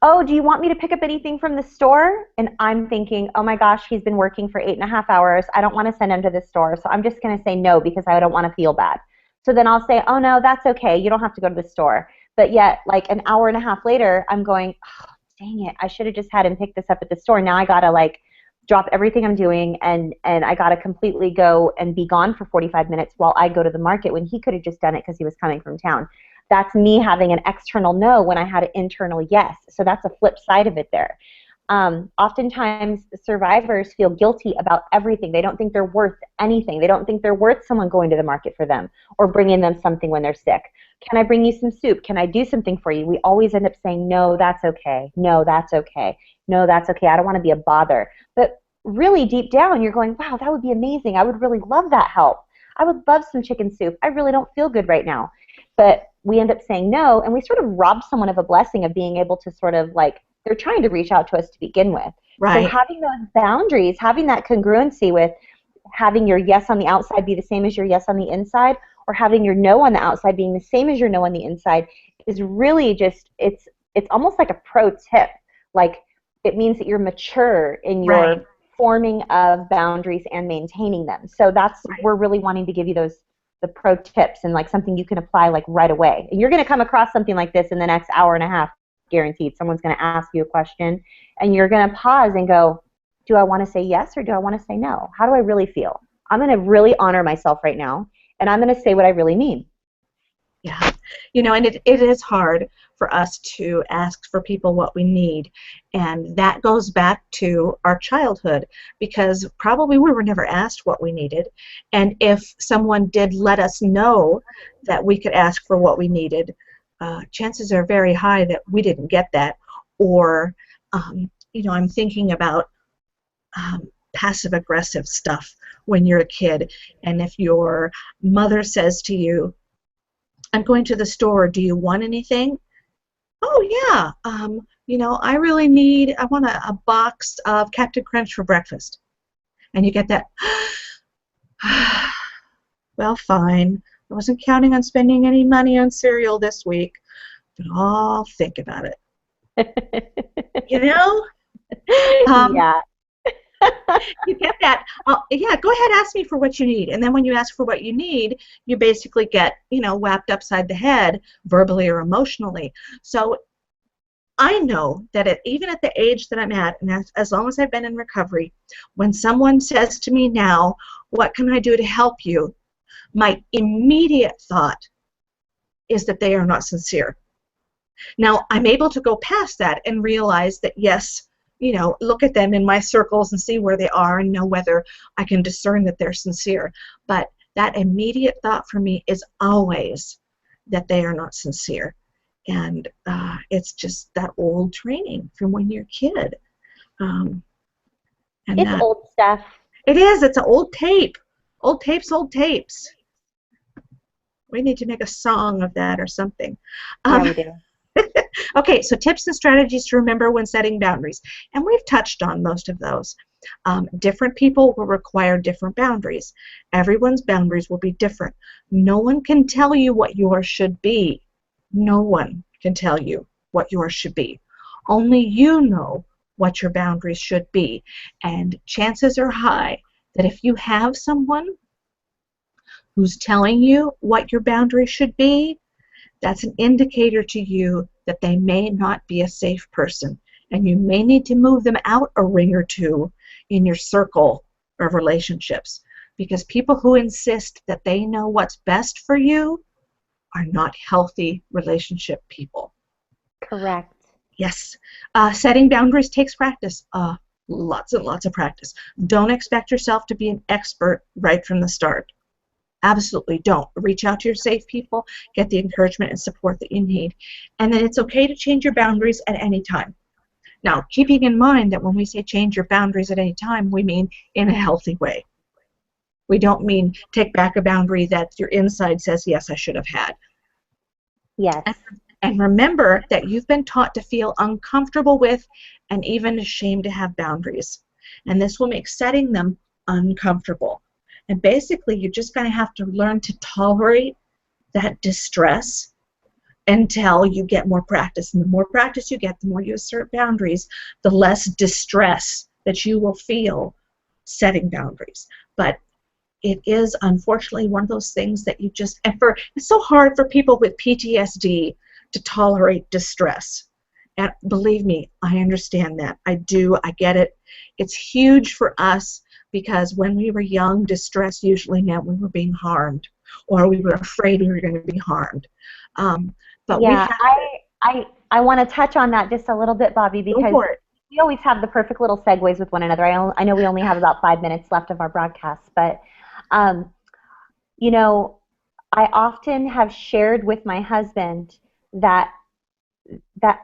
oh, do you want me to pick up anything from the store? And I'm thinking, oh my gosh, he's been working for 8.5 hours. I don't want to send him to the store, so I'm just going to say no because I don't want to feel bad. So then I'll say, oh no, that's okay. You don't have to go to the store. But yet, like an hour and a half later, I'm going, oh, dang it, I should have just had him pick this up at the store. Now I got to like drop everything I'm doing, and I got to completely go and be gone for 45 minutes while I go to the market when he could have just done it because he was coming from town. That's me having an external no when I had an internal yes. So that's a flip side of it there. Oftentimes, survivors feel guilty about everything. They don't think they're worth anything. They don't think they're worth someone going to the market for them or bringing them something when they're sick. Can I bring you some soup? Can I do something for you? We always end up saying, no, that's okay. No, that's okay. No, that's okay. I don't want to be a bother. But really deep down, you're going, wow, that would be amazing. I would really love that help. I would love some chicken soup. I really don't feel good right now. But we end up saying no, and we sort of rob someone of a blessing of being able to sort of like, they're trying to reach out to us to begin with. Right. So having those boundaries, having that congruency with having your yes on the outside be the same as your yes on the inside, or having your no on the outside being the same as your no on the inside, is really just, it's almost like a pro tip. Like, it means that you're mature in your forming of boundaries and maintaining them. So that's, we're really wanting to give you the pro tips and like something you can apply like right away. And you're going to come across something like this in the next hour and a half, guaranteed. Someone's going to ask you a question, and you're going to pause and go, do I want to say yes or do I want to say no? How do I really feel? I'm going to really honor myself right now, and I'm going to say what I really mean. Yeah. You know, and it is hard for us to ask for people what we need. And that goes back to our childhood, because probably we were never asked what we needed. And if someone did let us know that we could ask for what we needed, chances are very high that we didn't get that. Or, you know, I'm thinking about passive-aggressive stuff when you're a kid. And if your mother says to you, I'm going to the store, do you want anything? Oh, yeah, you know, I want a box of Captain Crunch for breakfast. And you get that, well, fine. I wasn't counting on spending any money on cereal this week, but I'll think about it. You know? Yeah. You get that. Yeah, go ahead, ask me for what you need. And then when you ask for what you need, you basically get, you know, whapped upside the head, verbally or emotionally. So I know that even at the age that I'm at, and as long as I've been in recovery, when someone says to me now, what can I do to help you? My immediate thought is that they are not sincere. Now, I'm able to go past that and realize that, yes, you know, look at them in my circles and see where they are and know whether I can discern that they're sincere. But that immediate thought for me is always that they are not sincere. And it's just that old training from when you're a kid. It's old stuff. It is. It's an old tape. Old tapes, old tapes. We need to make a song of that or something. Yeah, we do. Okay, so tips and strategies to remember when setting boundaries. And we've touched on most of those. Different people will require different boundaries. Everyone's boundaries will be different. No one can tell you what yours should be. No one can tell you what yours should be. Only you know what your boundaries should be. And chances are high that if you have someone who's telling you what your boundaries should be, that's an indicator to you that they may not be a safe person, and you may need to move them out a ring or two in your circle of relationships, because people who insist that they know what's best for you are not healthy relationship people. Correct. Yes. Setting boundaries takes practice. Lots and lots of practice. Don't expect yourself to be an expert right from the start. Absolutely don't. Reach out to your safe people, get the encouragement and support that you need. And then it's okay to change your boundaries at any time. Now, keeping in mind that when we say change your boundaries at any time, we mean in a healthy way. We don't mean take back a boundary that your inside says, yes, I should have had. Yes. And remember that you've been taught to feel uncomfortable with and even ashamed to have boundaries. And this will make setting them uncomfortable. And basically, you're just going to have to learn to tolerate that distress until you get more practice. And the more practice you get, the more you assert boundaries, the less distress that you will feel setting boundaries. But it is unfortunately one of those things that you just, it's so hard for people with PTSD to tolerate distress. And believe me, I understand that. I do. I get it. It's huge for us because when we were young, distress usually meant we were being harmed or we were afraid we were going to be harmed. But yeah, I want to touch on that just a little bit, Bobby, because we always have the perfect little segues with one another. I know we only have about 5 minutes left of our broadcast, but you know, I often have shared with my husband that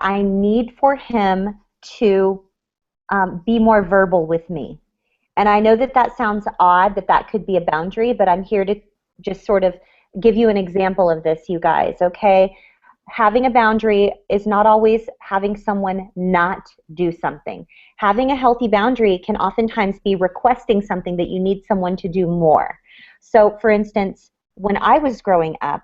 I need for him to be more verbal with me. And I know that that sounds odd, that could be a boundary, but I'm here to just sort of give you an example of this, you guys, okay? Having a boundary is not always having someone not do something. Having a healthy boundary can oftentimes be requesting something that you need someone to do more. So, for instance, when I was growing up,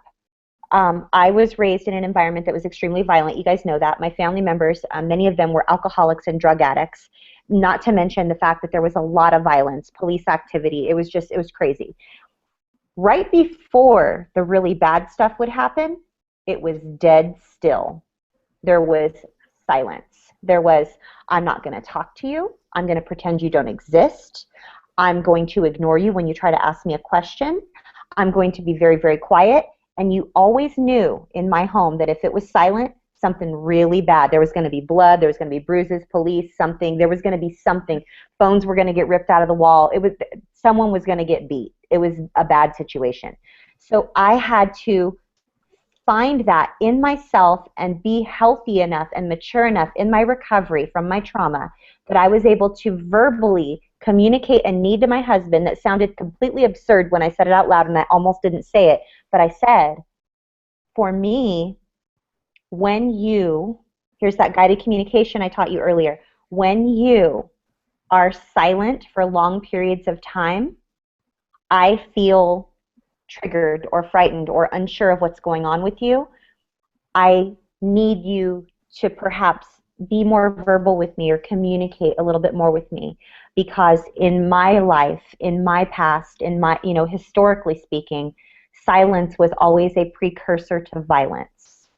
I was raised in an environment that was extremely violent. You guys know that. My family members, many of them were alcoholics and drug addicts, not to mention the fact that there was a lot of violence, police activity. It was crazy. Right before the really bad stuff would happen, it was dead still. There was silence. There was, I'm not going to talk to you. I'm going to pretend you don't exist. I'm going to ignore you when you try to ask me a question. I'm going to be very, very quiet. And you always knew in my home that if it was silent, something really bad. There was going to be blood. There was going to be bruises, police, something. There was going to be something. Phones were going to get ripped out of the wall. Someone was going to get beat. It was a bad situation. So I had to find that in myself and be healthy enough and mature enough in my recovery from my trauma that I was able to verbally communicate a need to my husband that sounded completely absurd when I said it out loud, and I almost didn't say it, but I said, for me, here's that guided communication I taught you earlier, when you are silent for long periods of time, I feel triggered or frightened or unsure of what's going on with you. I need you to perhaps be more verbal with me or communicate a little bit more with me, because in my life, in my past, historically speaking, silence was always a precursor to violence.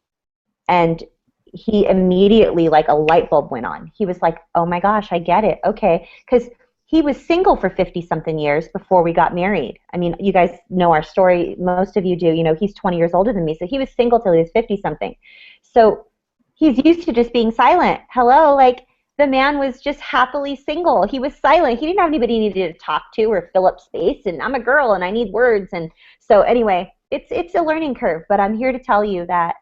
And he immediately, like a light bulb went on. He was like, oh my gosh, I get it. Okay. Because he was single for 50-something years before we got married. I mean, you guys know our story. Most of you do. He's 20 years older than me, so he was single till he was 50-something. So he's used to just being silent. Hello, like the man was just happily single. He was silent. He didn't have anybody he needed to talk to or fill up space, and I'm a girl and I need words. And so anyway, it's a learning curve, but I'm here to tell you that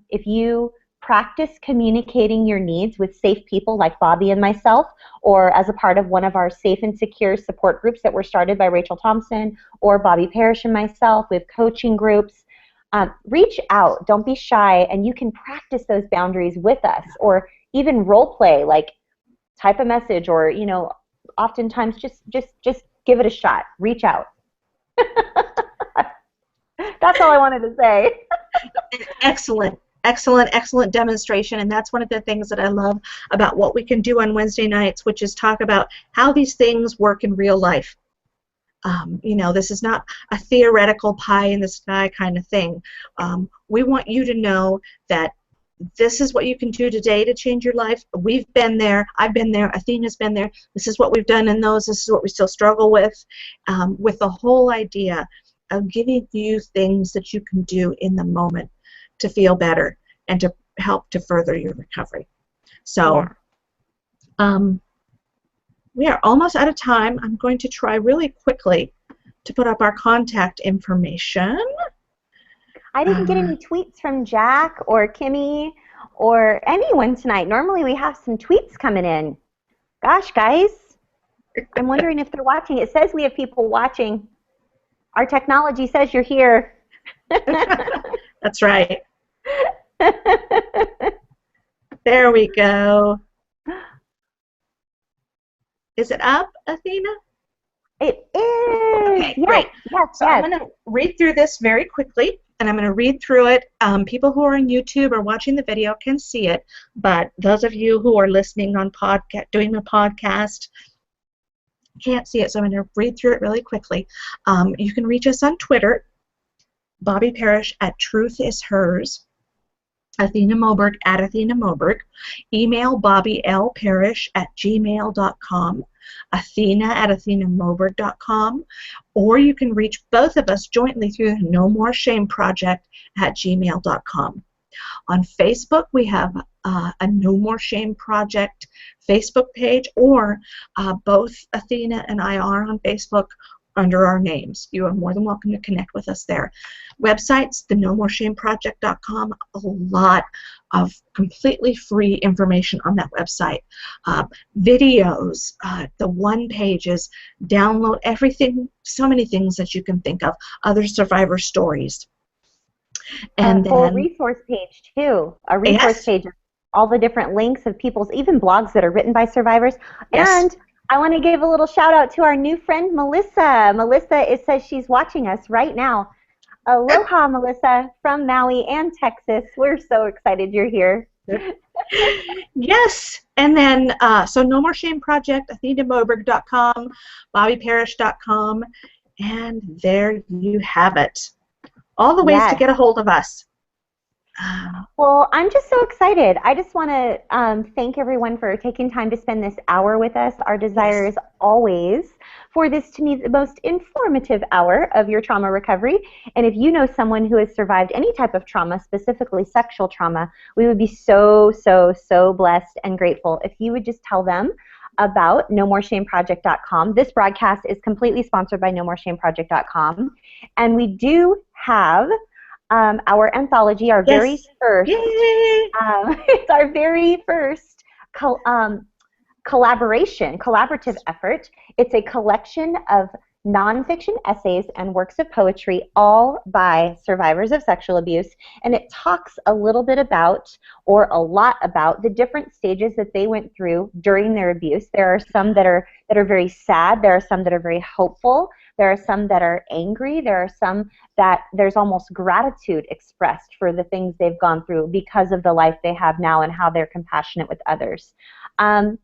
if you practice communicating your needs with safe people like Bobby and myself, or as a part of one of our safe and secure support groups that were started by Rachel Thompson or Bobby Parrish and myself. We have coaching groups. reach out. Don't be shy, and you can practice those boundaries with us, or even role play, like type a message, or oftentimes just give it a shot. Reach out. That's all I wanted to say. Excellent. Excellent, excellent demonstration, and that's one of the things that I love about what we can do on Wednesday nights, which is talk about how these things work in real life. This is not a theoretical pie in the sky kind of thing. We want you to know that this is what you can do today to change your life. We've been there. I've been there. Athena's been there. This is what we've done in those. This is what we still struggle with the whole idea of giving you things that you can do in the moment to feel better and to help to further your recovery. So we are almost out of time. I'm going to try really quickly to put up our contact information. I didn't get any tweets from Jack or Kimmy or anyone tonight. Normally we have some tweets coming in. Gosh, guys, I'm wondering if they're watching. It says we have people watching. Our technology says you're here. That's right. There we go. Is it up, Athena? It is. Okay, yes, great. Yes, so yes. I'm going to read through this very quickly, and I'm going to read through it. People who are on YouTube or watching the video can see it, but those of you who are listening on podcast, doing the podcast, can't see it, so I'm going to read through it really quickly. You can reach us on Twitter, Bobby Parrish at Truth Is Hers, Athena Moberg at Athena Moberg, email bobbylparrish@gmail.com, Athena at athenamoberg.com, or you can reach both of us jointly through the No More Shame Project at gmail.com. On Facebook, we have a No More Shame Project Facebook page, or both Athena and I are on Facebook under our names. You are more than welcome to connect with us there. Websites, the nomoreshameproject.com, a lot of completely free information on that website. Videos, the one pages, download everything, so many things that you can think of, other survivor stories. And a full then, resource page too. A resource page of all the different links of people's, even blogs that are written by survivors. Yes. And I want to give a little shout out to our new friend Melissa. Melissa, it says she's watching us right now. Aloha, Melissa, from Maui and Texas. We're so excited you're here. Yes, and then so No More Shame Project, athenamoberg.com, bobbyparrish.com, and there you have it. All the ways to get a hold of us. Well, I'm just so excited. I just want to thank everyone for taking time to spend this hour with us. Our desire is always for this to be the most informative hour of your trauma recovery. And if you know someone who has survived any type of trauma, specifically sexual trauma, we would be so, so, so blessed and grateful if you would just tell them about NoMoreShameProject.com. This broadcast is completely sponsored by NoMoreShameProject.com. And we do have our anthology, our very first, it's our very first collaborative effort. It's a collection of nonfiction essays and works of poetry, all by survivors of sexual abuse, and it talks a little bit about, or a lot about, the different stages that they went through during their abuse. There are some that are very sad. There are some that are very hopeful. There are some that are angry. There are some that there's almost gratitude expressed for the things they've gone through because of the life they have now and how they're compassionate with others.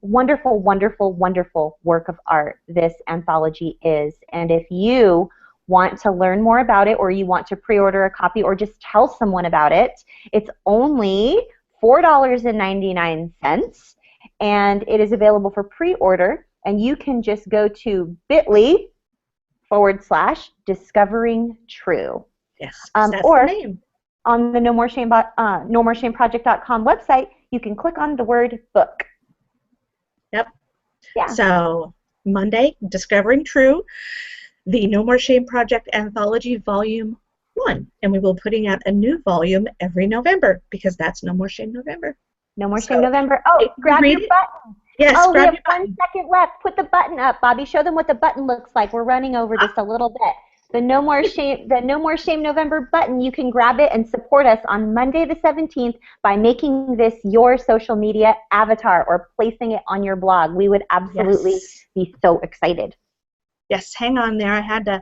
Wonderful, wonderful, wonderful work of art this anthology is. And if you want to learn more about it, or you want to pre-order a copy, or just tell someone about it, it's only $4.99, and it is available for pre-order. And you can just go to bit.ly/discovering true. Yes, that's or the name. On the NoMoreShameProject.com website, you can click on the word book. Yep. Yeah. So Monday, Discovering True, the No More Shame Project Anthology Volume 1. And we will be putting out a new volume every November, because that's No More Shame November. No More Shame November. Oh, grab your button. Yes, grab your button. 1 second left. Put the button up, Bobby. Show them what the button looks like. We're running over just a little bit. the No More Shame November button, you can grab it and support us on Monday the 17th by making this your social media avatar or placing it on your blog. We would absolutely be so excited. Yes, hang on there. I had to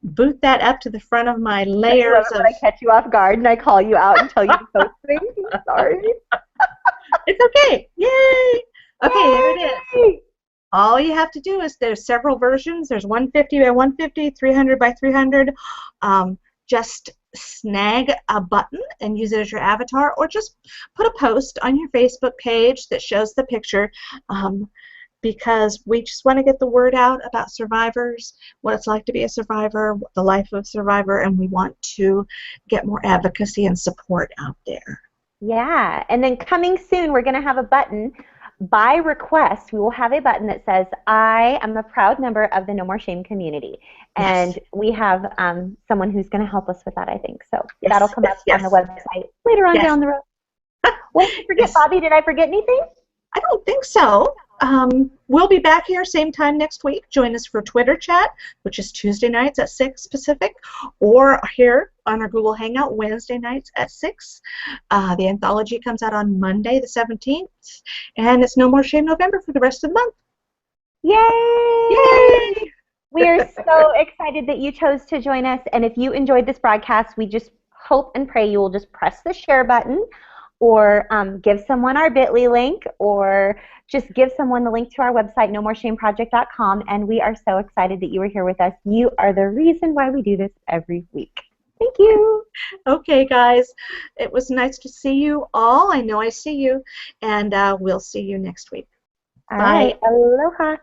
boot that up to the front of my I layers love it when I catch you off guard and I call you out and tell you to post things. I'm sorry. It's okay. Yay! Okay, Yay! there it is. All you have to do is, there's several versions. There's 150 by 150, 300 by 300. Just snag a button and use it as your avatar, or just put a post on your Facebook page that shows the picture. Because we just want to get the word out about survivors, what it's like to be a survivor, the life of a survivor, and we want to get more advocacy and support out there. Yeah, and then coming soon, we're going to have a button. By request, we will have a button that says, I am a proud member of the No More Shame community. And we have someone who's going to help us with that, I think. So that'll come up on the website later on down the road. Well, forget, Bobby, did I forget anything? I don't think so. We'll be back here same time next week. Join us for Twitter chat, which is Tuesday nights at 6 Pacific, or here on our Google Hangout Wednesday nights at 6. The anthology comes out on Monday the 17th, and it's No More Shame November for the rest of the month. Yay! Yay! We are so excited that you chose to join us, and if you enjoyed this broadcast, we just hope and pray you will just press the share button, or give someone our bit.ly link, or just give someone the link to our website, nomoreshameproject.com, and we are so excited that you are here with us. You are the reason why we do this every week. Thank you. Okay, guys. It was nice to see you all. I know I see you, and we'll see you next week. All right. Aloha.